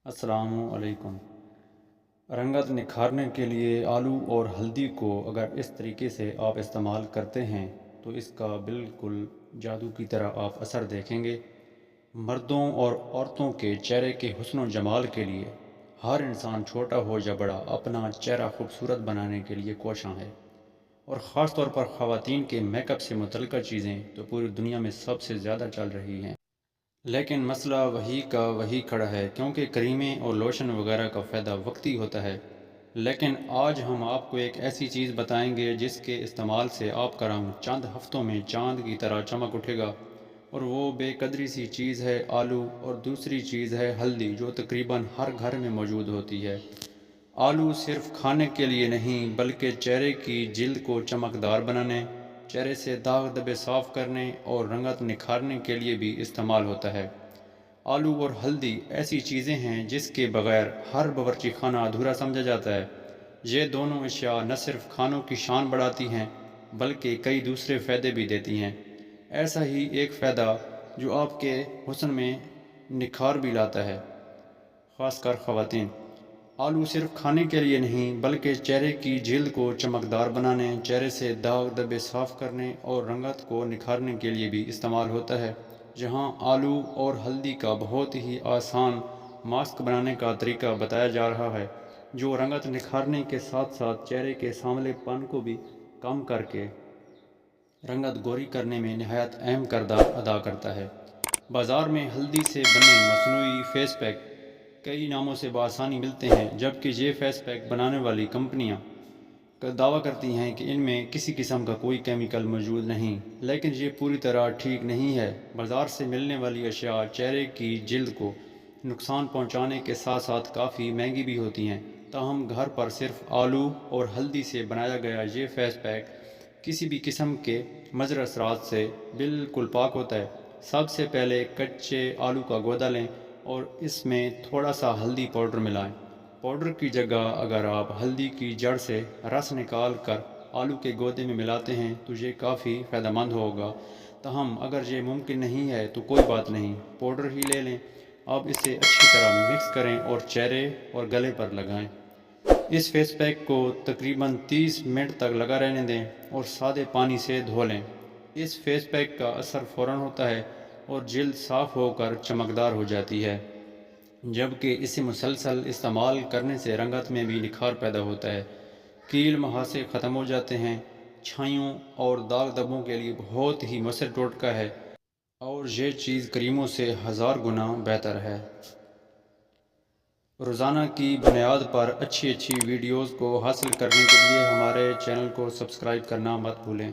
السلام علیکم۔ رنگت نکھارنے کے لیے آلو اور ہلدی کو اگر اس طریقے سے آپ استعمال کرتے ہیں تو اس کا بالکل جادو کی طرح آپ اثر دیکھیں گے۔ مردوں اور عورتوں کے چہرے کے حسن و جمال کے لیے ہر انسان چھوٹا ہو یا بڑا اپنا چہرہ خوبصورت بنانے کے لیے کوشاں ہے، اور خاص طور پر خواتین کے میک اپ سے متعلقہ چیزیں تو پوری دنیا میں سب سے زیادہ چل رہی ہیں۔ لیکن مسئلہ وہی کا وہی کھڑا ہے، کیونکہ کریمیں اور لوشن وغیرہ کا فائدہ وقتی ہوتا ہے۔ لیکن آج ہم آپ کو ایک ایسی چیز بتائیں گے جس کے استعمال سے آپ کا رنگ چند ہفتوں میں چاند کی طرح چمک اٹھے گا، اور وہ بے قدری سی چیز ہے آلو، اور دوسری چیز ہے ہلدی جو تقریباً ہر گھر میں موجود ہوتی ہے۔ آلو صرف کھانے کے لیے نہیں بلکہ چہرے کی جلد کو چمکدار بنانے، چہرے سے داغ دبے صاف کرنے اور رنگت نکھارنے کے لیے بھی استعمال ہوتا ہے۔ آلو اور ہلدی ایسی چیزیں ہیں جس کے بغیر ہر باورچی خانہ ادھورا سمجھا جاتا ہے۔ یہ دونوں اشیاء نہ صرف کھانوں کی شان بڑھاتی ہیں بلکہ کئی دوسرے فائدے بھی دیتی ہیں۔ ایسا ہی ایک فائدہ جو آپ کے حسن میں نکھار بھی لاتا ہے، خاص کر خواتین۔ آلو صرف کھانے کے لیے نہیں بلکہ چہرے کی جلد کو چمکدار بنانے، چہرے سے داغ دبے صاف کرنے اور رنگت کو نکھارنے کے لیے بھی استعمال ہوتا ہے۔ جہاں آلو اور ہلدی کا بہت ہی آسان ماسک بنانے کا طریقہ بتایا جا رہا ہے جو رنگت نکھارنے کے ساتھ ساتھ چہرے کے سانولے پن کو بھی کم کر کے رنگت گوری کرنے میں نہایت اہم کردار ادا کرتا ہے۔ بازار میں ہلدی سے بنے مصنوعی فیس پیک کئی ناموں سے بآسانی ملتے ہیں، جبکہ یہ فیس پیک بنانے والی کمپنیاں دعویٰ کرتی ہیں کہ ان میں کسی قسم کا کوئی کیمیکل موجود نہیں، لیکن یہ پوری طرح ٹھیک نہیں ہے۔ بازار سے ملنے والی اشیاء چہرے کی جلد کو نقصان پہنچانے کے ساتھ ساتھ کافی مہنگی بھی ہوتی ہیں، تاہم گھر پر صرف آلو اور ہلدی سے بنایا گیا یہ فیس پیک کسی بھی قسم کے مضر اثرات سے بالکل پاک ہوتا ہے۔ سب سے پہلے کچے آلو کا گودا لیں اور اس میں تھوڑا سا ہلدی پاؤڈر ملائیں۔ پاؤڈر کی جگہ اگر آپ ہلدی کی جڑ سے رس نکال کر آلو کے گودے میں ملاتے ہیں تو یہ کافی فائدہ مند ہوگا، تاہم اگر یہ ممکن نہیں ہے تو کوئی بات نہیں، پاؤڈر ہی لے لیں۔ اب اسے اچھی طرح مکس کریں اور چہرے اور گلے پر لگائیں۔ اس فیس پیک کو تقریباً 30 منٹ تک لگا رہنے دیں اور سادے پانی سے دھو لیں۔ اس فیس پیک کا اثر فوراً ہوتا ہے اور جلد صاف ہو کر چمکدار ہو جاتی ہے، جبکہ اسے مسلسل استعمال کرنے سے رنگت میں بھی نکھار پیدا ہوتا ہے، کیل مہاسے ختم ہو جاتے ہیں۔ چھائیوں اور داغ دھبوں کے لیے بہت ہی مؤثر ٹوٹکا ہے، اور یہ چیز کریموں سے 1000 گنا بہتر ہے۔ روزانہ کی بنیاد پر اچھی ویڈیوز کو حاصل کرنے کے لیے ہمارے چینل کو سبسکرائب کرنا مت بھولیں۔